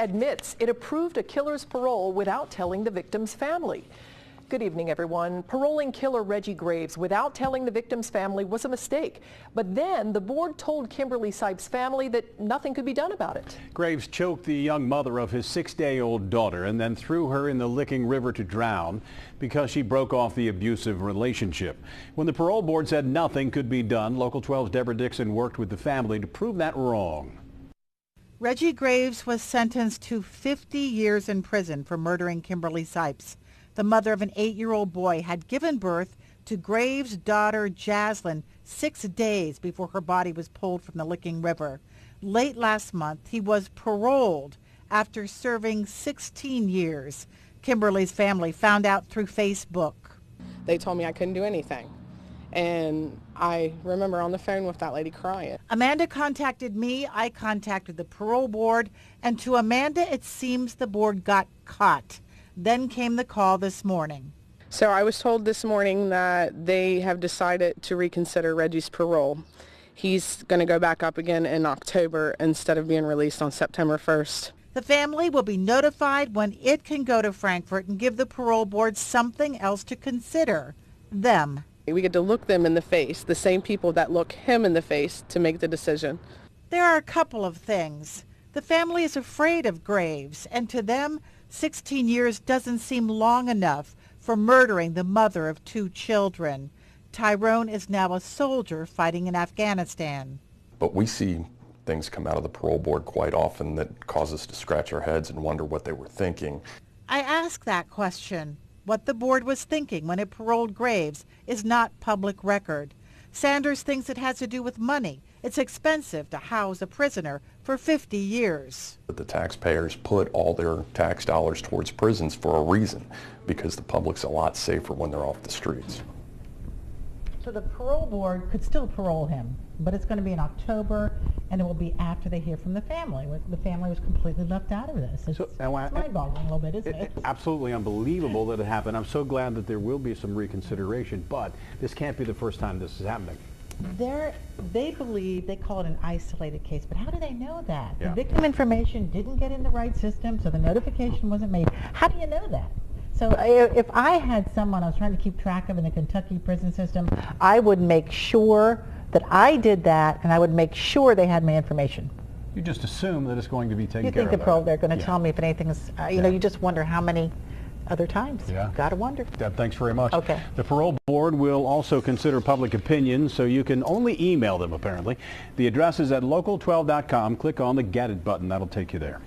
admits it approved a killer's parole without telling the victim's family. Good evening, everyone. Paroling killer Reggie Graves without telling the victim's family was a mistake. But then the board told Kimberly Sipes' family that nothing could be done about it. Graves choked the young mother of his 6-day-old daughter and then threw her in the Licking River to drown because she broke off the abusive relationship. When the parole board said nothing could be done, Local 12's Deb Dixon worked with the family to prove that wrong. Reggie Graves was sentenced to 50 years in prison for murdering Kimberly Sipes. The mother of an 8-year-old boy had given birth to Graves' daughter Jaslin 6 days before her body was pulled from the Licking River. Late last month, he was paroled after serving 16 years. Kimberly's family found out through Facebook. They told me I couldn't do anything. And I remember on the phone with that lady crying. Amanda contacted me. I contacted the parole board. And to Amanda, it seems the board got caught. Then came the call this morning. So I was told this morning that they have decided to reconsider Reggie's parole. He's going to go back up again in October instead of being released on September 1st. The family will be notified when it can go to Frankfort and give the parole board something else to consider. Them. We get to look them in the face, the same people that look him in the face, to make the decision. There are a couple of things. The family is afraid of Graves, and to them, 16 years doesn't seem long enough for murdering the mother of 2 children. Tyrone is now a soldier fighting in Afghanistan. But we see things come out of the parole board quite often that cause us to scratch our heads and wonder what they were thinking. I asked that question. What the board was thinking when it paroled Graves is not public record. Sanders thinks it has to do with money. It's expensive to house a prisoner for 50 years. The taxpayers put all their tax dollars towards prisons for a reason, because the public's a lot safer when they're off the streets. So the parole board could still parole him, but it's going to be in October, and it will be after they hear from the family. The family was completely left out of this. It's mind-boggling a little bit, isn't it? Absolutely unbelievable that it happened. I'm so glad that there will be some reconsideration, but this can't be the first time this is happening. They believe, they call it an isolated case, but how do they know that? Yeah. The victim information didn't get in the right system, so the notification wasn't made. How do you know that? So if I had someone I was trying to keep track of in the Kentucky prison system, I would make sure that I did that, and I would make sure they had my information. You just assume that it's going to be taken care of. You think the parole, they're going to tell me if anything is, you know, you just wonder how many other times. Yeah. Gotta wonder. Deb, thanks very much. Okay. The parole board will also consider public opinion, so you can only email them, apparently. The address is at local12.com. Click on the Get It button. That'll take you there.